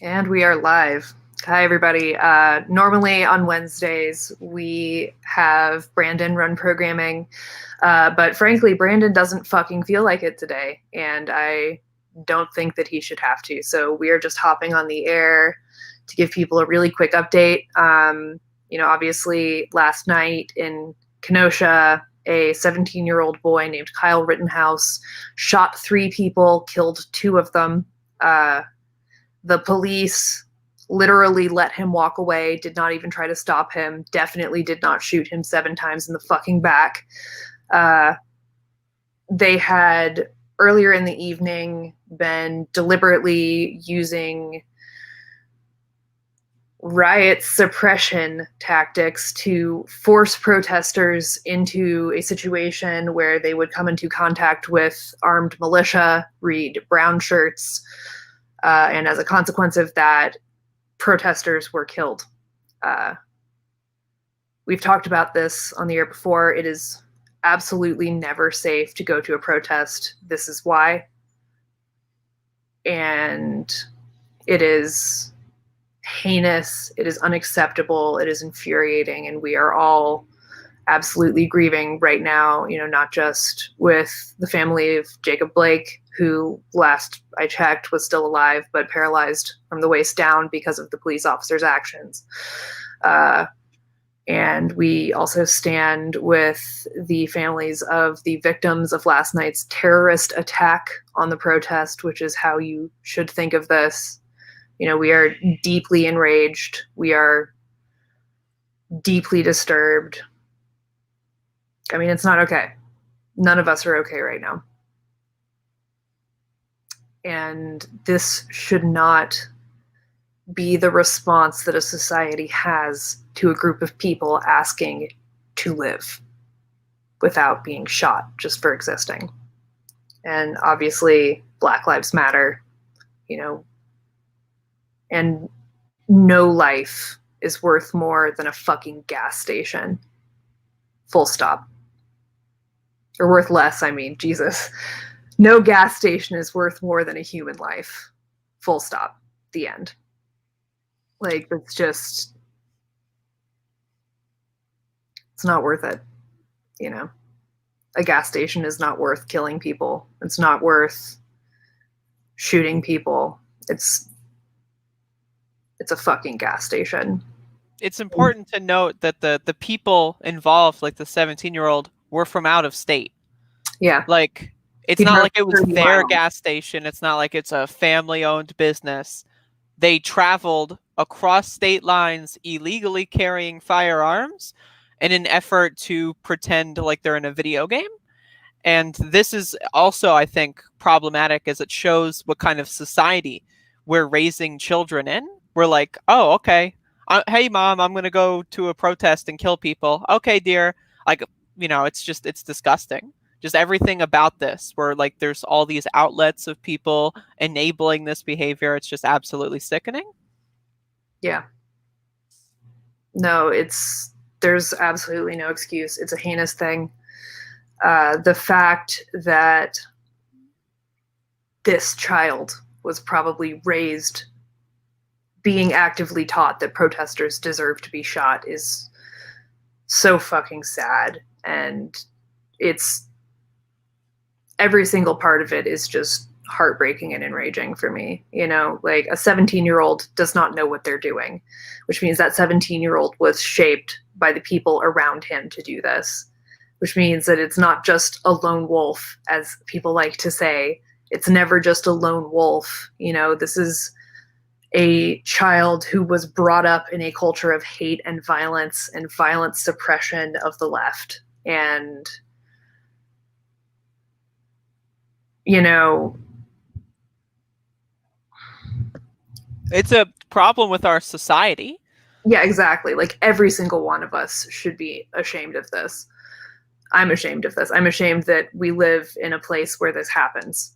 And we are live. Hi, everybody. Normally on Wednesdays, we have Brandon run programming, but frankly, Brandon doesn't fucking feel like it today, and I don't think that he should have to. So we are just hopping on the air to give people a really quick update. Obviously, last night in Kenosha, a 17-year-old boy named Kyle Rittenhouse shot 3 people, killed 2 of them. The police literally let him walk away, did not even try to stop him, definitely did not shoot him 7 times in the fucking back. They had, earlier in the evening, been deliberately using riot suppression tactics to force protesters into a situation where they would come into contact with armed militia, read brown shirts, and as a consequence of that, protesters were killed. We've talked about this on the air before. It is absolutely never safe to go to a protest. This is why. And it is heinous. It is unacceptable. It is infuriating. And we are all absolutely grieving right now, not just with the family of Jacob Blake, who last I checked was still alive, but paralyzed from the waist down because of the police officer's actions. And we also stand with the families of the victims of last night's terrorist attack on the protest, which is how you should think of this. We are deeply enraged. We are deeply disturbed. I mean, it's not okay. None of us are okay right now. And this should not be the response that a society has to a group of people asking to live without being shot just for existing. And obviously, Black Lives Matter, and no life is worth more than a fucking gas station. Full stop. Or worth less, Jesus. No gas station is worth more than a human life. Full stop. The end. It's just, it's not worth it. A gas station is not worth killing people. It's not worth shooting people. It's a fucking gas station. It's important to note that the people involved, like the 17-year-old, were from out of state. Yeah. It's not like it was their gas station. It's not like it's a family-owned business. They traveled across state lines illegally carrying firearms in an effort to pretend like they're in a video game. And this is also, I think, problematic as it shows what kind of society we're raising children in. We're like, oh, okay. Hey, Mom, I'm going to go to a protest and kill people. Okay, dear. It's disgusting. Just everything about this, where there's all these outlets of people enabling this behavior. It's just absolutely sickening. Yeah. No, there's absolutely no excuse. It's a heinous thing. The fact that this child was probably raised being actively taught that protesters deserve to be shot is so fucking sad. And every single part of it is just heartbreaking and enraging for me. A 17-year-old does not know what they're doing, which means that 17-year-old was shaped by the people around him to do this, which means that it's not just a lone wolf, as people like to say. It's never just a lone wolf. This is a child who was brought up in a culture of hate and violence suppression of the left. And it's a problem with our society. Yeah, exactly. Every single one of us should be ashamed of this. I'm ashamed of this. I'm ashamed that we live in a place where this happens,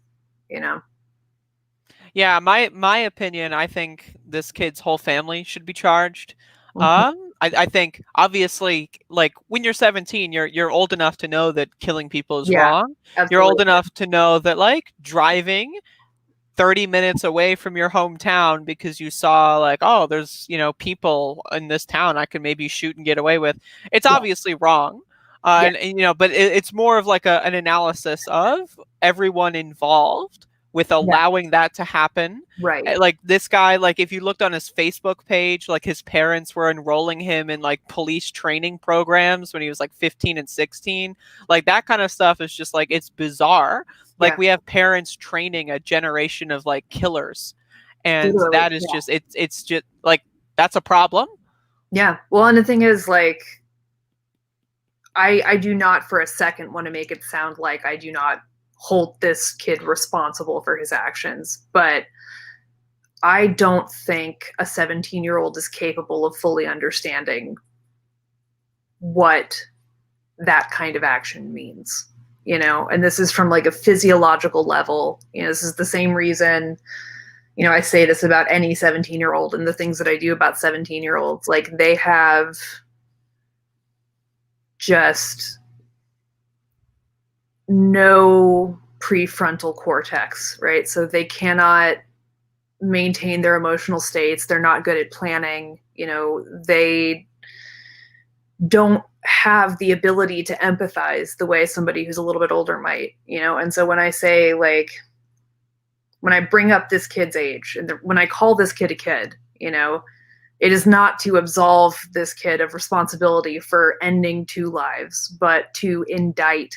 Yeah, my opinion, I think this kid's whole family should be charged. Mm-hmm. I think obviously, when you're 17, you're old enough to know that killing people is wrong. Absolutely. You're old enough to know that driving 30 minutes away from your hometown because you saw like, oh, there's, people in this town I can maybe shoot and get away with. It's obviously wrong. But it's more of like an analysis of everyone involved with allowing that to happen. Right. Like this guy, like if you looked on his Facebook page, like his parents were enrolling him in like police training programs when he was like 15 and 16. Like that kind of stuff is just like, it's bizarre. Like we have parents training a generation of like killers. And literally, that is just, it's just like, that's a problem. Yeah. Well, and the thing is like, I do not for a second want to make it sound like I do not hold this kid responsible for his actions, but I don't think a 17-year-old is capable of fully understanding what that kind of action means, and this is from like a physiological level. This is the same reason, I say this about any 17-year-old and the things that I do about 17-year-olds. Like they have just no prefrontal cortex, right? So they cannot maintain their emotional states. They're not good at planning. They don't have the ability to empathize the way somebody who's a little bit older might, and so when I say like, when I bring up this kid's age and when I call this kid a kid, it is not to absolve this kid of responsibility for ending 2 lives, but to indict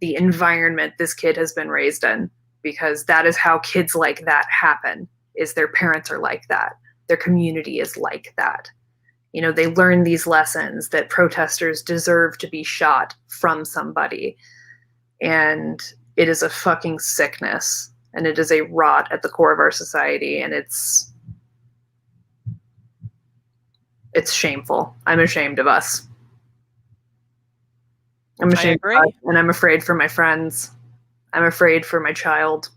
the environment this kid has been raised in, because that is how kids like that happen, is their parents are like that. Their community is like that. They learn these lessons that protesters deserve to be shot from somebody. And it is a fucking sickness. And it is a rot at the core of our society. And it's shameful. I'm ashamed of us. I'm ashamed of us, and I'm afraid for my friends. I'm afraid for my child.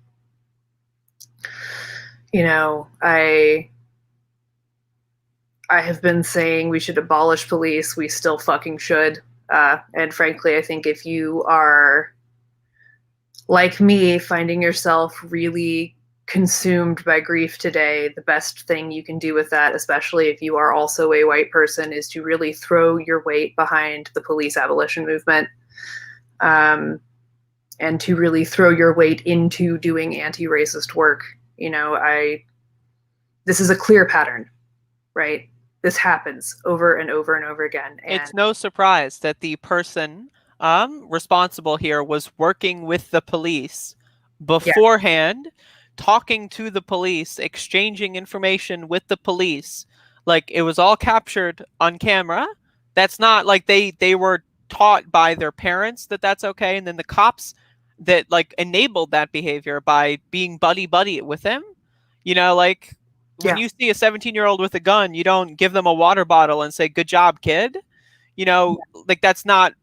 I have been saying we should abolish police. We still fucking should. And frankly, I think if you are, like me, finding yourself really consumed by grief today, the best thing you can do with that, especially if you are also a white person, is to really throw your weight behind the police abolition movement, and to really throw your weight into doing anti-racist work. This is a clear pattern, right? This happens over and over and over again. And it's no surprise that the person responsible here was working with the police beforehand, talking to the police, exchanging information with the police. Like it was all captured on camera. That's not like they were taught by their parents that that's okay, and then the cops that like enabled that behavior by being buddy with him. Like when you see a 17-year-old with a gun, you don't give them a water bottle and say, "Good job, kid." Like that's not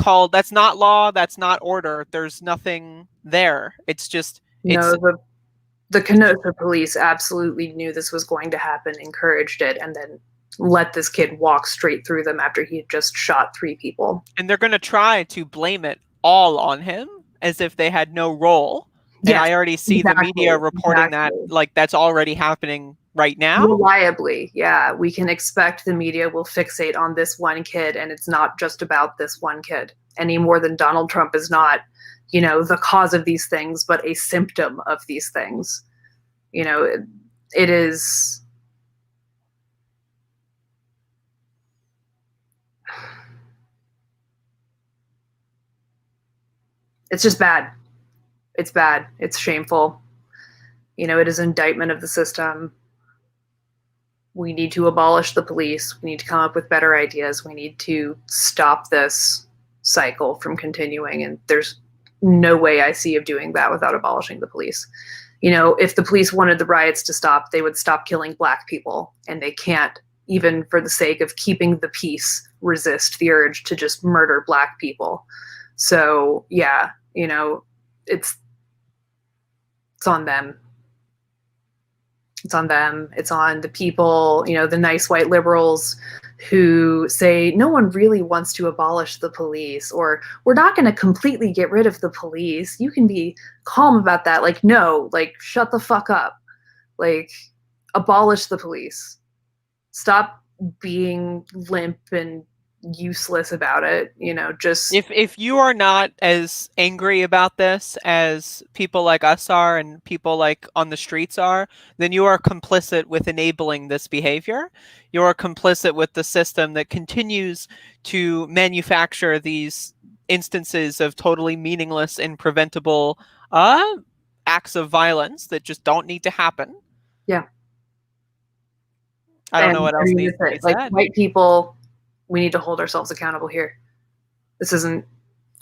law. That's not order. There's nothing there. It's just, the Kenosha police absolutely knew this was going to happen, encouraged it, and then let this kid walk straight through them after he had just shot 3 people. And they're going to try to blame it all on him as if they had no role. And I already see the media reporting that like that's already happening right now. Reliably, yeah. We can expect the media will fixate on this one kid, and it's not just about this one kid any more than Donald Trump is not, the cause of these things, but a symptom of these things. It is. It's just bad. It's bad. It's shameful. It is indictment of the system. We need to abolish the police. We need to come up with better ideas. We need to stop this cycle from continuing. And there's no way I see of doing that without abolishing the police. If the police wanted the riots to stop, they would stop killing Black people. And they can't, even for the sake of keeping the peace, resist the urge to just murder Black people. So, yeah, it's on them. It's on them. It's on the people, the nice white liberals who say no one really wants to abolish the police, or we're not going to completely get rid of the police. You can be calm about that. Like, no, like, shut the fuck up. Like, abolish the police. Stop being limp and useless about it. Just if you are not as angry about this as people like us are and people like on the streets are, then you are complicit with enabling this behavior. You are complicit with the system that continues to manufacture these instances of totally meaningless and preventable acts of violence that just don't need to happen. Yeah. I don't know what else needs to be like, said. white people, we need to hold ourselves accountable here.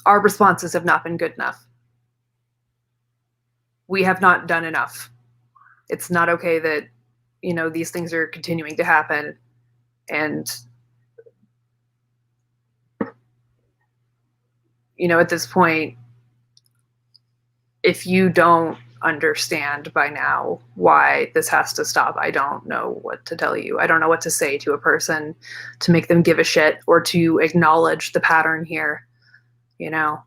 Our responses have not been good enough. We have not done enough. It's not okay that, these things are continuing to happen. And, at this point, if you don't understand by now why this has to stop, I don't know what to tell you. I don't know what to say to a person to make them give a shit or to acknowledge the pattern here. The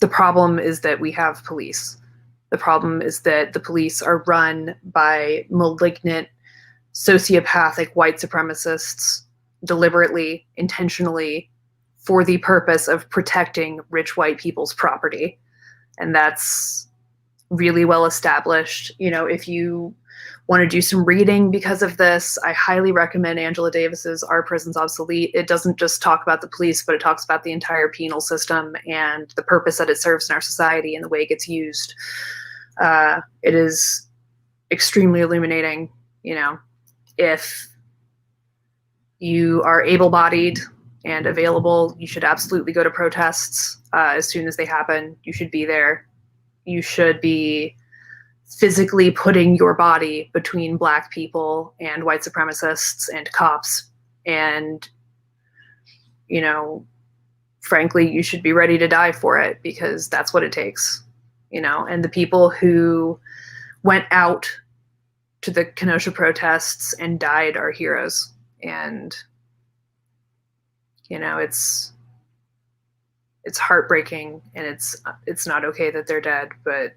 problem is that we have police. The problem is that the police are run by malignant, sociopathic white supremacists, deliberately, intentionally, for the purpose of protecting rich white people's property. And that's really well established. If you want to do some reading because of this, I highly recommend Angela Davis's Our Prisons Obsolete. It doesn't just talk about the police, but it talks about the entire penal system and the purpose that it serves in our society and the way it gets used. It is extremely illuminating. If you are able-bodied and available, you should absolutely go to protests as soon as they happen. You should be there. You should be physically putting your body between Black people and white supremacists and cops. And, frankly, you should be ready to die for it, because that's what it takes. And the people who went out to the Kenosha protests and died are heroes. And, it's heartbreaking, and it's not okay that they're dead, but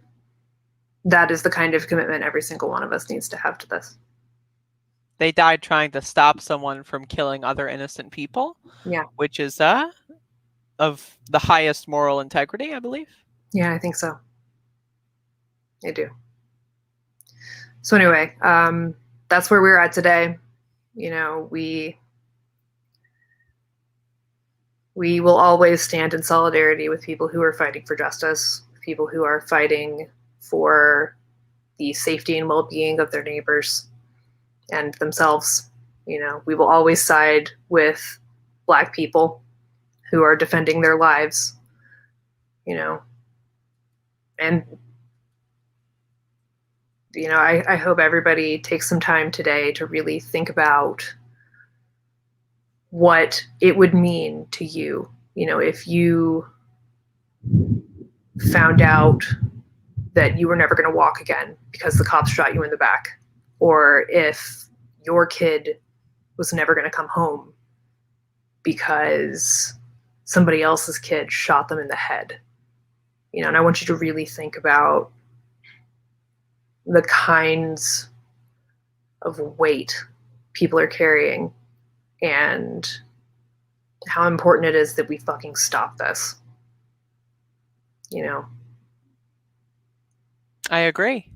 that is the kind of commitment every single one of us needs to have to this. They died trying to stop someone from killing other innocent people. Yeah. Which is of the highest moral integrity, I believe. Yeah, I think so. I do. So anyway, that's where we're at today. We will always stand in solidarity with people who are fighting for justice, people who are fighting for the safety and well-being of their neighbors and themselves. We will always side with Black people who are defending their lives, and, I hope everybody takes some time today to really think about what it would mean to you, if you found out that you were never going to walk again because the cops shot you in the back, or if your kid was never going to come home because somebody else's kid shot them in the head. And I want you to really think about the kinds of weight people are carrying and how important it is that we fucking stop this. I agree.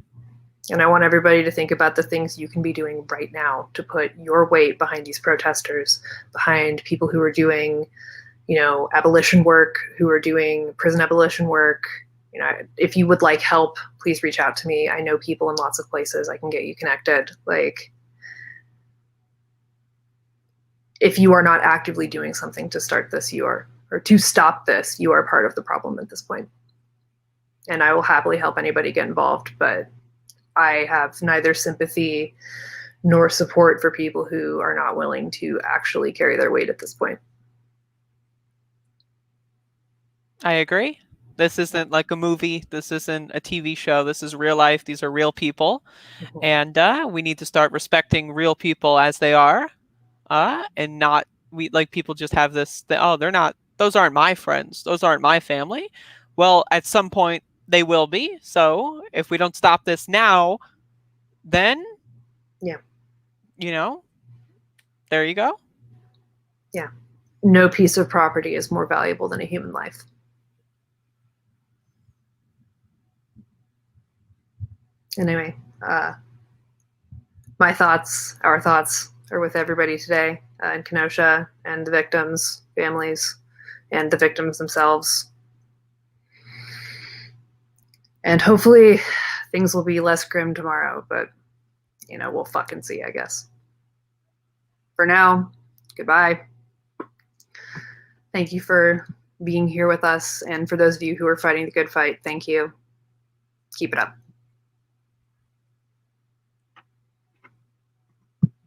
And I want everybody to think about the things you can be doing right now to put your weight behind these protesters, behind people who are doing, abolition work, who are doing prison abolition work. If you would like help, please reach out to me. I know people in lots of places. I can get you connected. If you are not actively doing something to start this, or to stop this, you are part of the problem at this point. And I will happily help anybody get involved, but I have neither sympathy nor support for people who are not willing to actually carry their weight at this point. I agree. This isn't like a movie. This isn't a TV show. This is real life. These are real people. And we need to start respecting real people as they are. And not, people just have this, those aren't my friends. Those aren't my family. Well, at some point they will be. So if we don't stop this now, then, there you go. Yeah. No piece of property is more valuable than a human life. Anyway, our thoughts are with everybody today in Kenosha and the victims' families and the victims themselves. And hopefully things will be less grim tomorrow, but, we'll fucking see, I guess. For now, goodbye. Thank you for being here with us. And for those of you who are fighting the good fight, thank you. Keep it up.